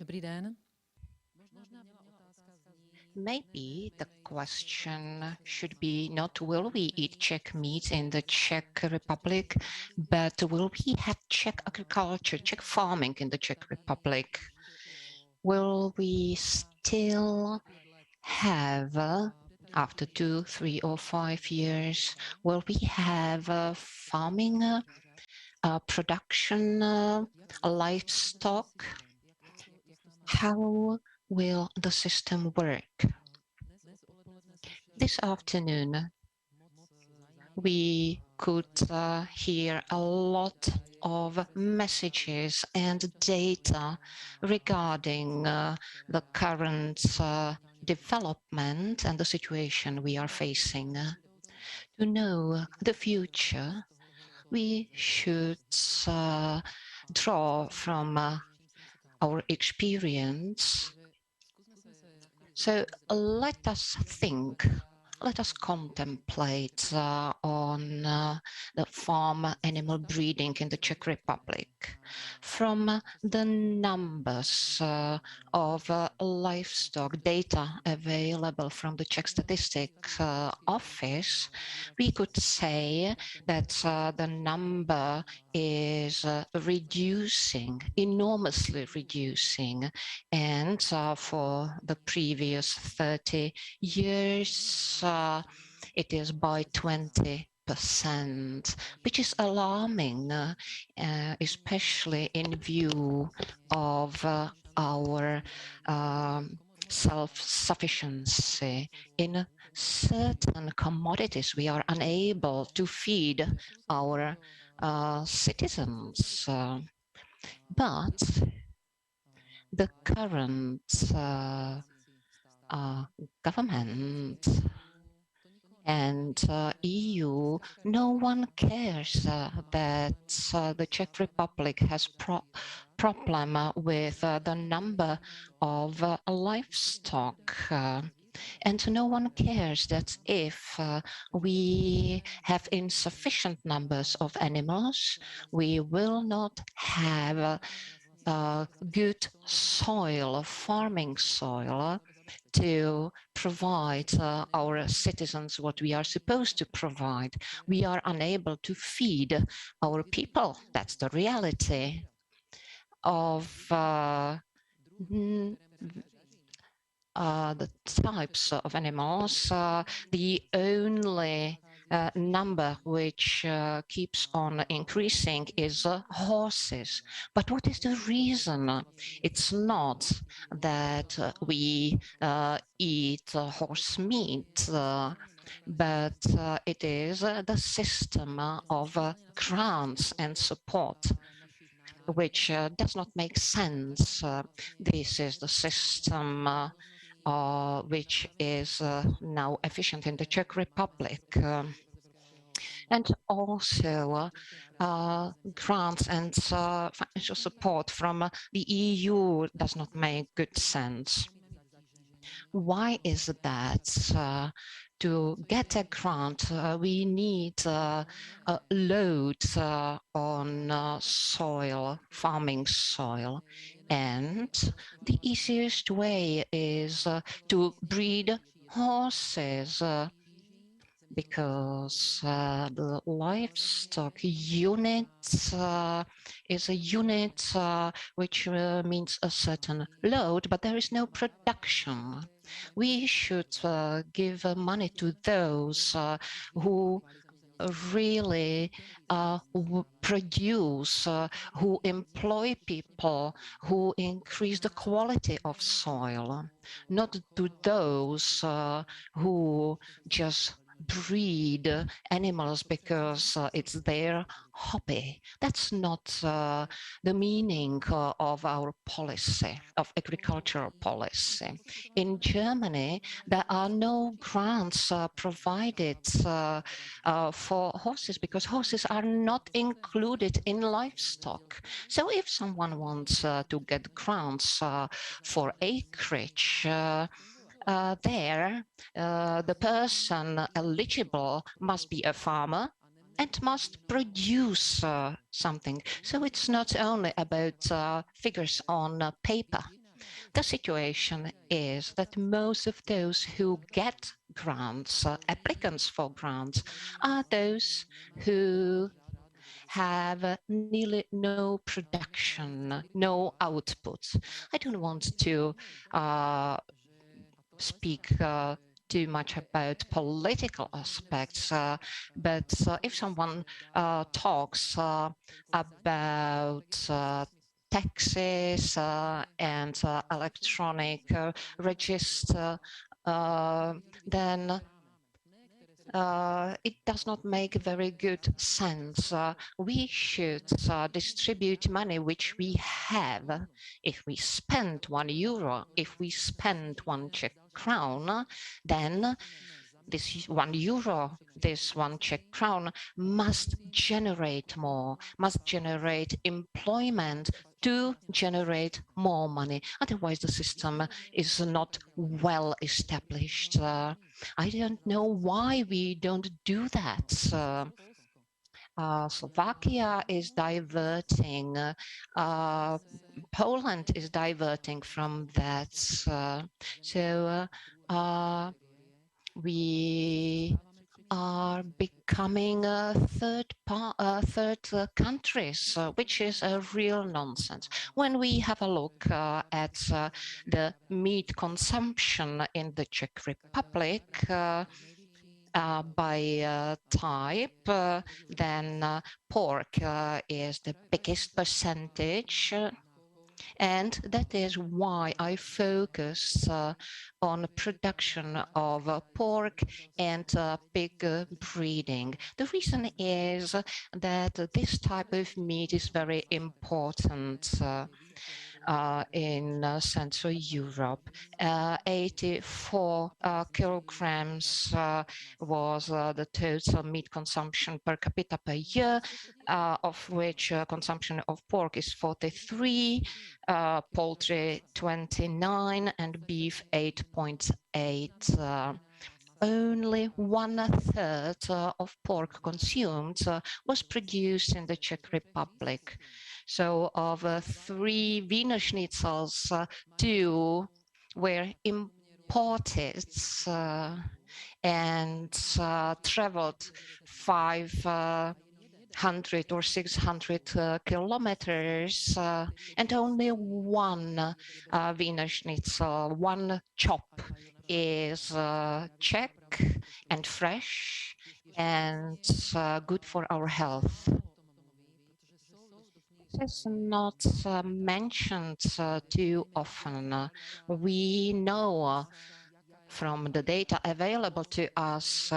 Dobrý den. Maybe the question should be not will we eat Czech meat in the Czech Republic, but will we have Czech agriculture, Czech farming in the Czech Republic? Will we still have, after 2, 3, or 5 years, will we have farming, production, livestock? How will the system work? This afternoon, we could hear a lot of messages and data regarding the current development and the situation we are facing. To know the future, we should draw from our experience. So let us think, let us contemplate on the farm animal breeding in the Czech Republic. From the numbers of livestock data available from the Czech Statistics Office, we could say that the number is reducing, enormously reducing, and for the previous 30 years, it is by 20%, which is alarming, especially in view of our self-sufficiency. In certain commodities, we are unable to feed our citizens. But the current government and EU, no one cares that the Czech Republic has problem with the number of livestock. And no one cares that if we have insufficient numbers of animals, we will not have good soil, farming soil, to provide our citizens what we are supposed to provide. We are unable to feed our people. That's the reality of the types of animals. The only number which keeps on increasing is horses. But what is the reason? It's not that we eat horse meat, but it is the system of grants and support which does not make sense. This is the system which is now efficient in the Czech Republic. And also grants and financial support from the EU does not make good sense. Why is that? To get a grant, we need loads on soil, farming soil. And the easiest way is to breed horses, because the livestock unit is a unit which means a certain load, but there is no production. We should give money to those who really produce, who employ people, who increase the quality of soil, not to those who just breed animals because it's their hobby. That's not the meaning of our policy, of agricultural policy. In Germany, there are no grants provided for horses because horses are not included in livestock. So if someone wants to get grants for acreage, the person eligible must be a farmer and must produce something. So it's not only about figures on paper. The situation is that most of those who get grants, applicants for grants, are those who have nearly no production, no output. I don't want to speak too much about political aspects, but if someone talks about taxes and electronic register, then it does not make very good sense. We should distribute money which we have. If we spend €1, if we spend one Czech crown, then this €1, this one Czech crown must generate more, must generate employment to generate more money. Otherwise, the system is not well established. I don't know why we don't do that. Slovakia is diverting, Poland is diverting from that. We are becoming third countries, which is a real nonsense. When we have a look at the meat consumption in the Czech Republic by type, then pork is the biggest percentage. And that is why I focus on production of pork and pig breeding. The reason is that this type of meat is very important in Central Europe. 84 kilograms was the total meat consumption per capita per year, of which consumption of pork is 43, poultry 29, and beef 8.8. Only 1/3 of pork consumed was produced in the Czech Republic. So of 3 Wiener Schnitzels, 2 were imported and traveled 500 or 600 kilometers, and only one Wiener Schnitzel, one chop is Czech and fresh and good for our health. This is not mentioned too often. We know from the data available to us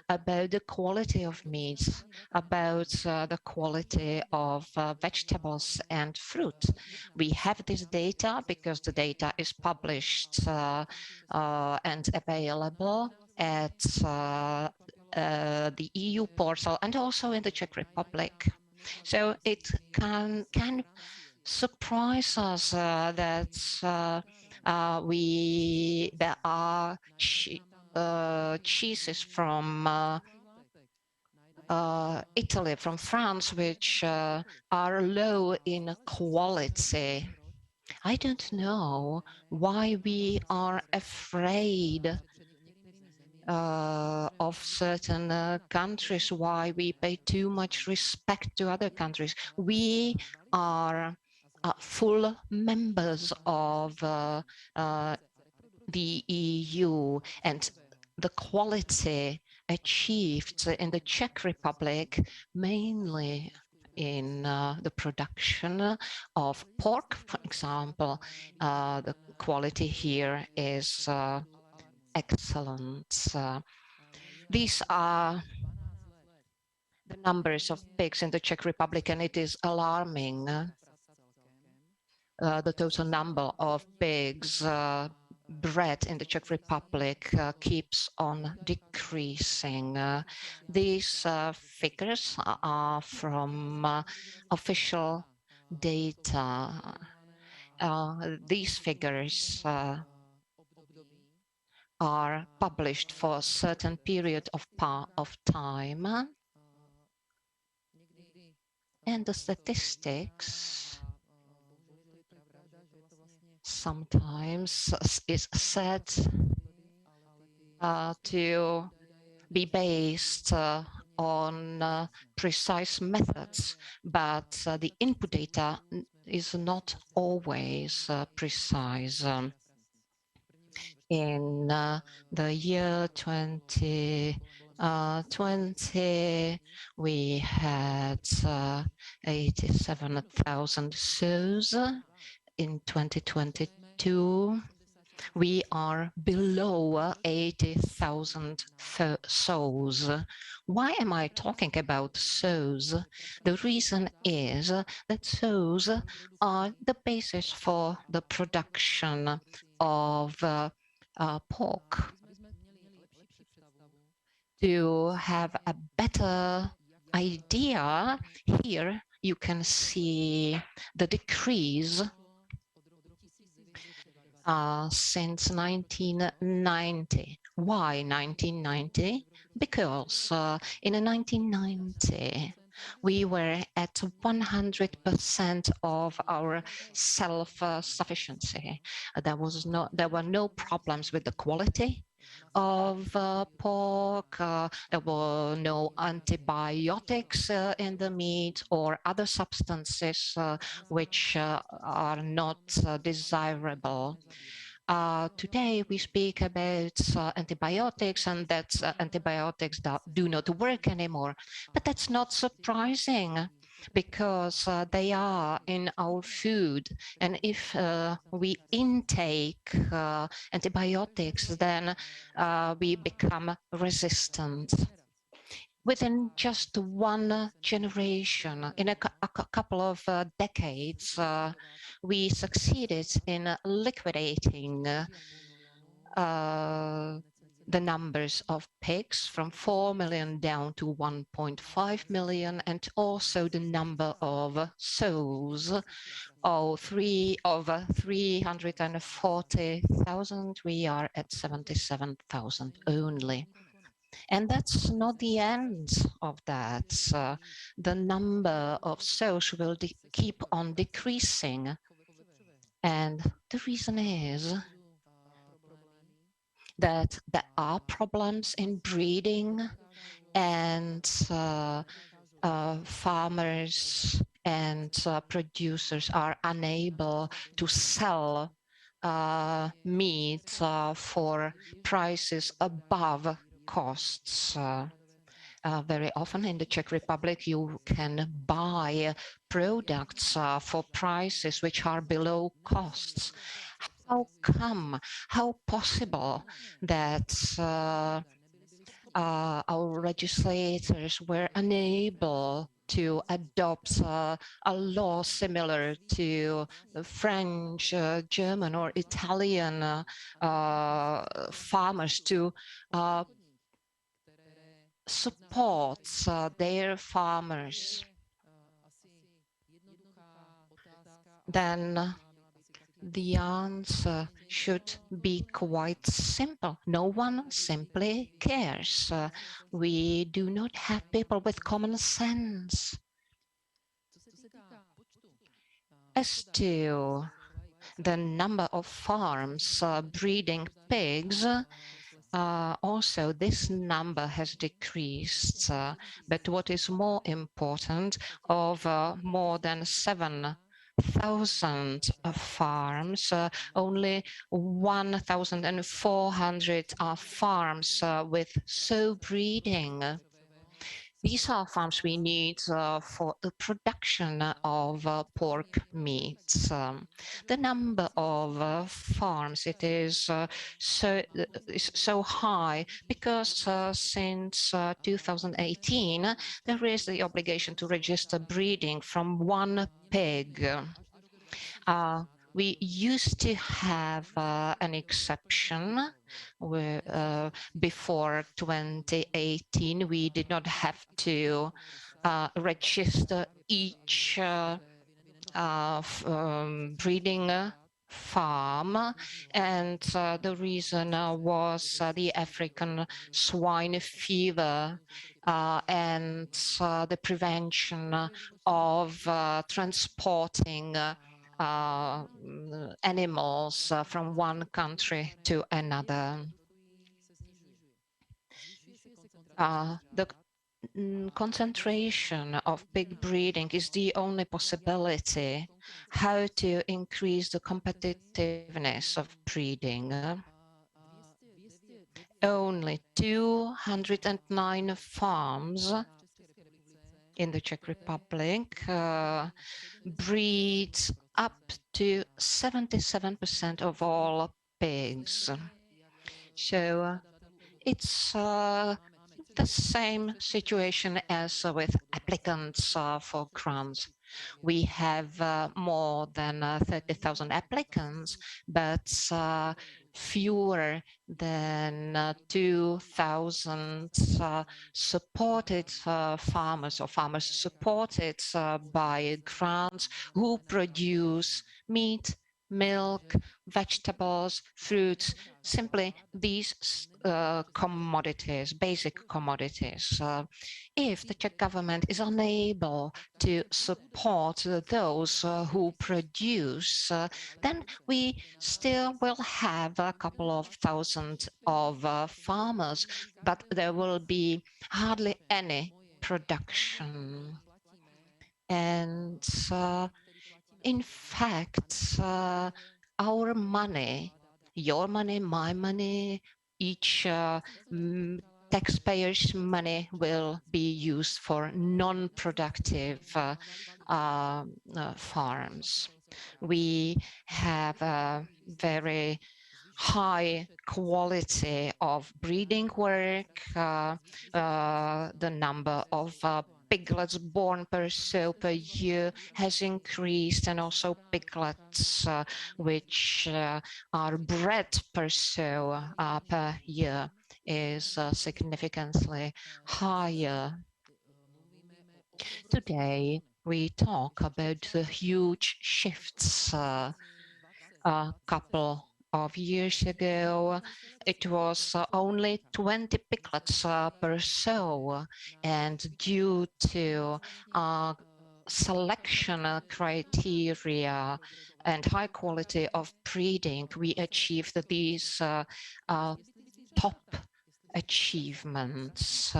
about the quality of meat, about the quality of vegetables and fruit. We have this data because the data is published and available at the EU portal and also in the Czech Republic. So it can surprise us that there are cheeses from Italy, from France, which are low in quality. I don't know why we are afraid of certain countries, why we pay too much respect to other countries. We are full members of the EU, and the quality achieved in the Czech Republic, mainly in the production of pork, for example, the quality here is excellent. These are the numbers of pigs in the Czech Republic, and it is alarming. The total number of pigs bred in the Czech Republic keeps on decreasing. These figures are from official data. These figures are published for a certain period of time, and the statistics sometimes is said to be based on precise methods, but the input data is not always precise. In the year 2020, we had 87,000 sows. In 2022, we are below 80,000 sows. Why am I talking about sows? The reason is that sows are the basis for the production of pork. To have a better idea, here you can see the decrease since 1990. Why 1990? Because in 1990, we were at 100% of our self-sufficiency. There were no problems with the quality of pork. There were no antibiotics in the meat or other substances which are not desirable. Today we speak about antibiotics and that antibiotics do not work anymore. But that's not surprising because they are in our food. And if we intake antibiotics, then we become resistant. Within just one generation, in a couple of decades, we succeeded in liquidating the numbers of pigs from 4 million down to 1.5 million, and also the number of sows of 340,000. We are at 77,000 only. And that's not the end of that. The number of sows will keep on decreasing. And the reason is that there are problems in breeding, and farmers and producers are unable to sell meat for prices above costs. Very often in the Czech Republic, you can buy products for prices which are below costs. How come, how possible that our legislators were unable to adopt a law similar to French, German or Italian farmers to support their farmers? Then the answer should be quite simple. No one simply cares. We do not have people with common sense. As to the number of farms breeding pigs, also this number has decreased. But what is more important, of more than 7,000 farms, only 1,400 are farms with sow breeding. These are farms we need for the production of pork meats. The number of farms, it is so high because since 2018, there is the obligation to register breeding from one pig. We used to have an exception where, before 2018, we did not have to register each breeding farm, and the reason was the African swine fever and the prevention of transporting animals from one country to another. The concentration of pig breeding is the only possibility how to increase the competitiveness of breeding. Only 209 farms in the Czech Republic breeds up to 77% of all pigs. So it's the same situation as with applicants for grants. We have more than 30,000 applicants, but fewer than 2,000 supported farmers or farmers supported by grants who produce meat, milk, vegetables, fruits, simply these commodities, basic commodities. If the Czech government is unable to support those who produce, then we still will have a couple of thousand of farmers, but there will be hardly any production. And in fact, our money, your money, my money, each taxpayer's money will be used for non-productive farms. We have a very high quality of breeding work, the number of piglets born per sow per year has increased, and also piglets which are bred per sow per year is significantly higher. Today, we talk about the huge shifts. A couple of years ago, it was only 20 piglets per sow, and due to selection criteria and high quality of breeding, we achieved these top achievements.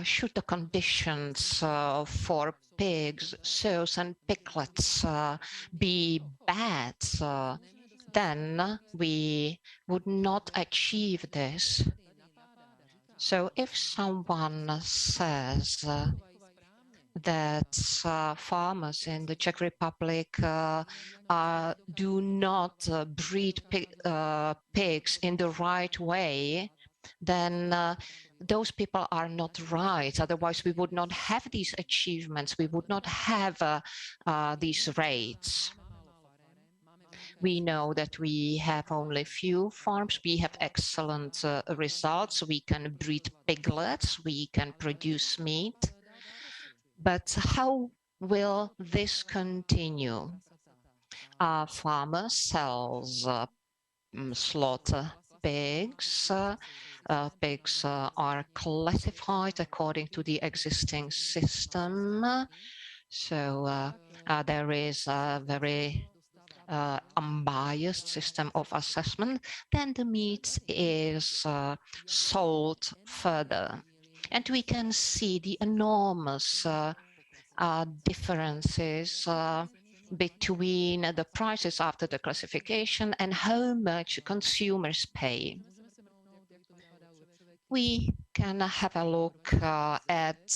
Should the conditions for pigs, sows, and piglets be bad, then we would not achieve this. So if someone says that farmers in the Czech Republic do not breed pigs in the right way, then those people are not right. Otherwise, we would not have these achievements. We would not have these rates. We know that we have only few farms. We have excellent results. We can breed piglets. We can produce meat. But how will this continue? Our farmer sells slaughter pigs. Pigs are classified according to the existing system. So there is a very unbiased system of assessment. Then the meat is sold further. And we can see the enormous differences between the prices after the classification and how much consumers pay. We can have a look at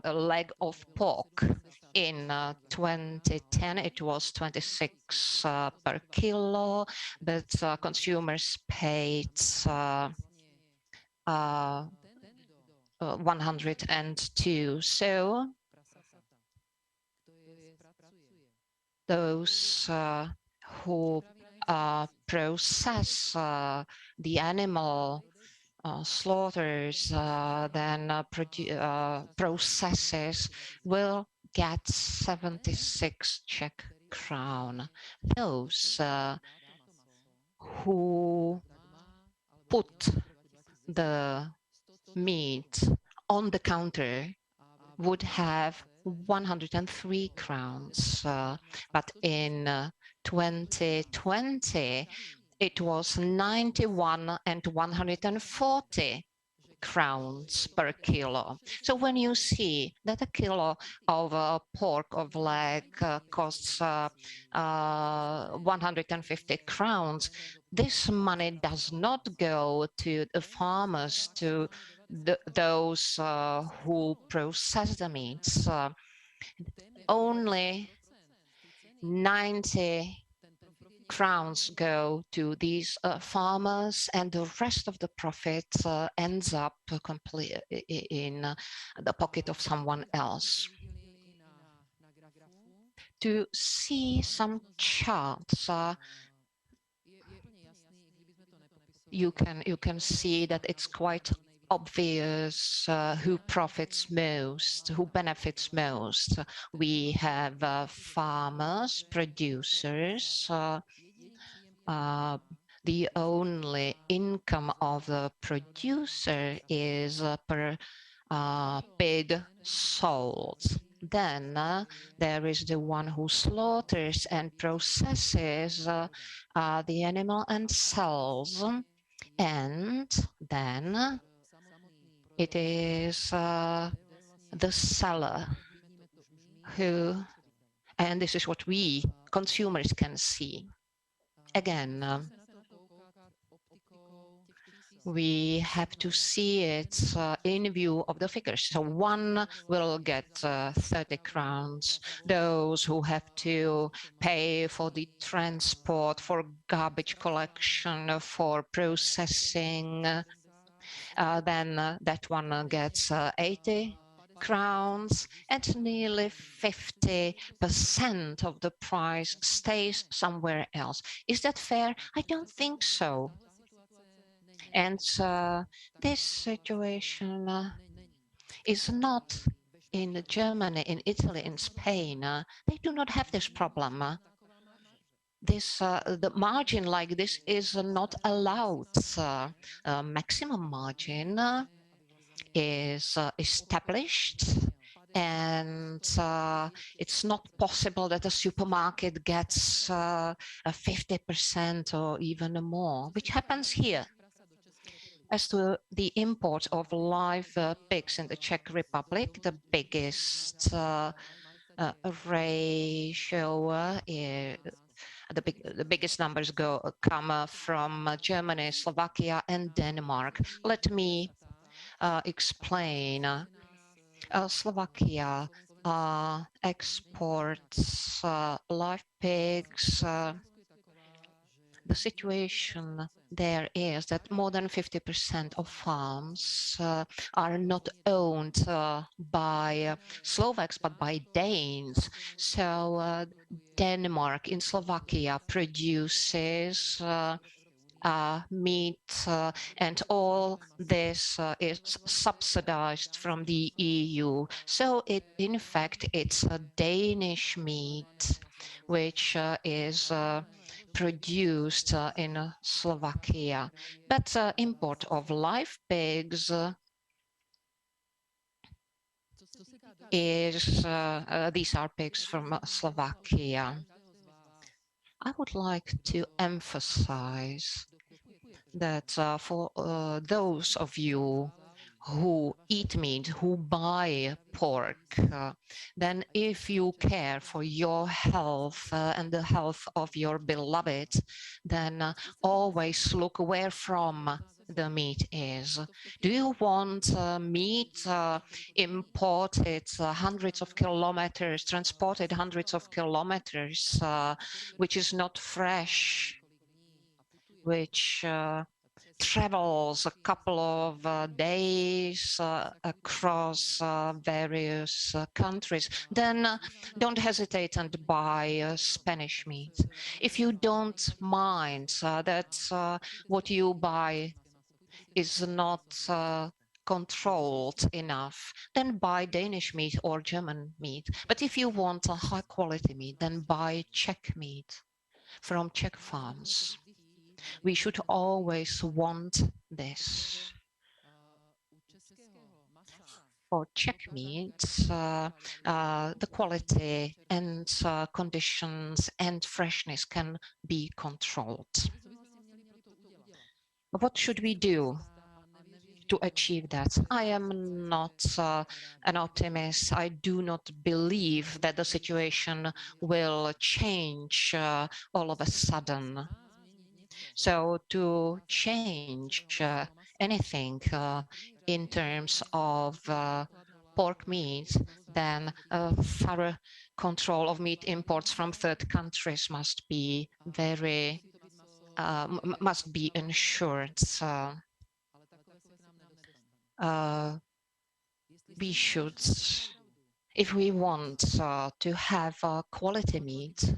the leg of pork. In 2010, it was 26 per kilo, but consumers paid 102. So those who process the animal slaughters, then processes will get 76 Czech crown. Those who put the meat on the counter would have 103 crowns, but in 2020 it was 91 and 140 crowns per kilo. So when you see that a kilo of pork of leg costs 150 crowns, this money does not go to the farmers, to those who process the meats. Only 90 crowns go to these farmers, and the rest of the profit ends up completely in the pocket of someone else. To see some charts, you can see that it's quite obvious who profits most, who benefits most. We have farmers, producers. The only income of the producer is per pig sold. Then there is the one who slaughters and processes the animal and sells. And then it is the seller who, and this is what we consumers can see. Again, we have to see it in view of the figures. So one will get 30 crowns. Those who have to pay for the transport, for garbage collection, for processing, then that one gets 80 crowns, and nearly 50% of the price stays somewhere else. Is that fair? I don't think so. And this situation is not in Germany, in Italy, in Spain. They do not have this problem. The margin like this is not allowed. Maximum margin is established, and it's not possible that a supermarket gets 50% or even more, which happens here. As to the import of live pigs in the Czech Republic, the biggest ratio, the biggest numbers come from Germany, Slovakia, and Denmark. Let me explain. Slovakia exports live pigs. The situation there is that more than 50% of farms are not owned by Slovaks, but by Danes. So Denmark in Slovakia produces meat, and all this is subsidized from the EU. So in fact, it's a Danish meat which is produced in Slovakia. But import of live pigs is, these are pigs from Slovakia. I would like to emphasize that for those of you who eat meat, who buy pork, then if you care for your health and the health of your beloved, then always look where from the meat is. Do you want meat imported hundreds of kilometers, transported hundreds of kilometers, which is not fresh, which travels a couple of days across various countries, then don't hesitate and buy Spanish meat. If you don't mind that what you buy is not controlled enough, then buy Danish meat or German meat. But if you want a high quality meat, then buy Czech meat from Czech farms. We should always want this. For Czech meats, the quality and conditions and freshness can be controlled. What should we do to achieve that? I am not an optimist. I do not believe that the situation will change all of a sudden. So to change anything in terms of pork meat, then thorough control of meat imports from third countries must be must be ensured. We should, if we want to have quality meat,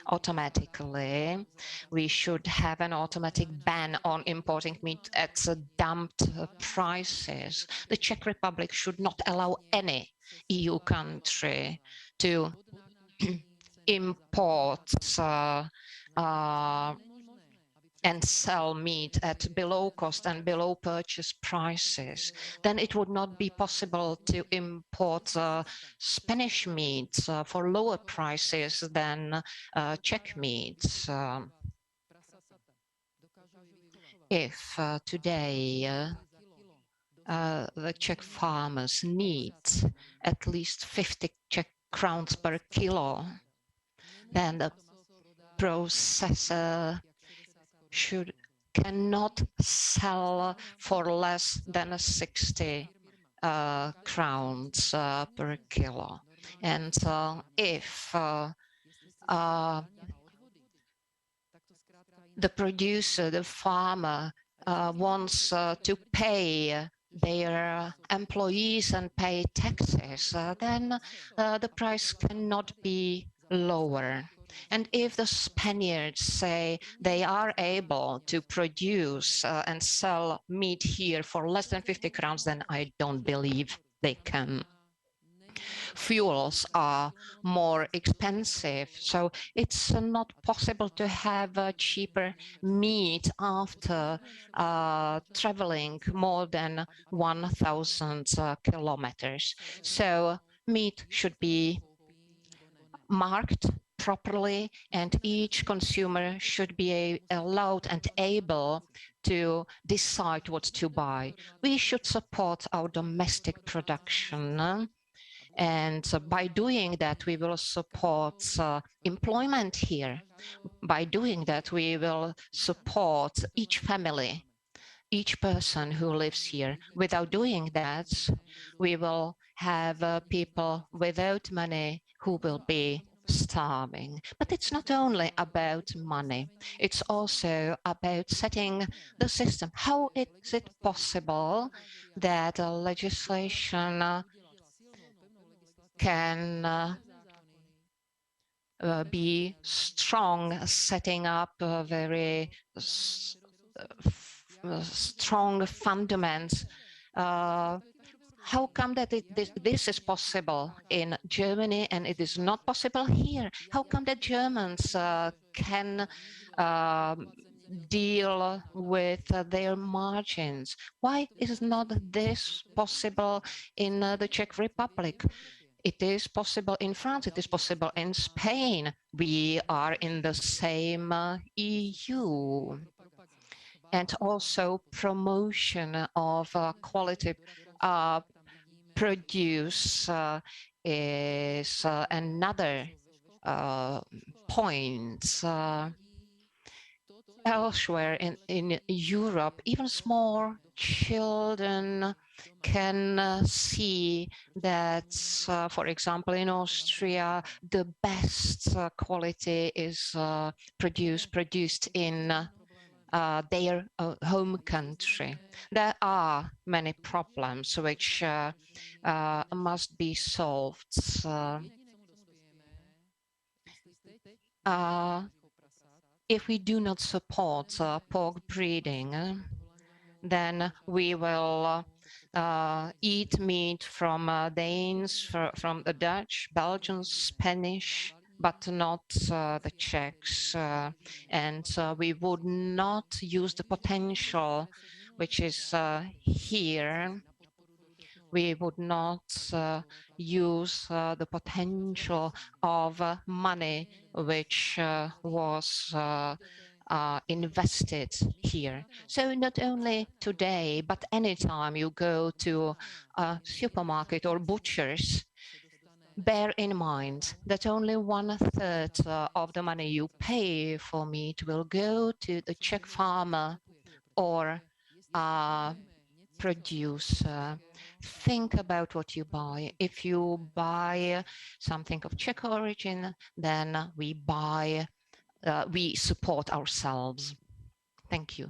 automatically, we should have an automatic ban on importing meat at dumped prices. The Czech Republic should not allow any EU country to import and sell meat at below cost and below purchase prices. Then it would not be possible to import Spanish meat for lower prices than Czech meats. If today the Czech farmers need at least 50 Czech crowns per kilo, then the processor cannot sell for less than 60 crowns per kilo. And if the producer, the farmer, wants to pay their employees and pay taxes, then the price cannot be lower. And if the Spaniards say they are able to produce and sell meat here for less than 50 crowns, then I don't believe they can. Fuels are more expensive, so it's not possible to have cheaper meat after traveling more than 1,000 kilometers. So meat should be marked properly, and each consumer should be allowed and able to decide what to buy. We should support our domestic production, and by doing that, we will support employment here. By doing that, we will support each family, each person who lives here. Without doing that, we will have people without money who will be starving. But it's not only about money, it's also about setting the system. How is it possible that legislation can be strong, setting up very strong fundaments? How come that this is possible in Germany and it is not possible here? How come that Germans can deal with their margins? Why is not this possible in the Czech Republic? It is possible in France, it is possible in Spain. We are in the same EU. And also promotion of quality produce is another point. Elsewhere in Europe, even small children can see that, for example, in Austria, the best quality is produced in their home country. There are many problems which must be solved. If we do not support pork breeding, then we will eat meat from Danes, from the Dutch, Belgians, Spanish, but not the Czechs. And we would not use the potential which is here. we would not use the potential of money which was invested here. So not only today, but anytime you go to a supermarket or butchers, bear in mind that only 1/3 of the money you pay for meat will go to the Czech farmer or producer. Think about what you buy. If you buy something of Czech origin, then we support ourselves. Thank you.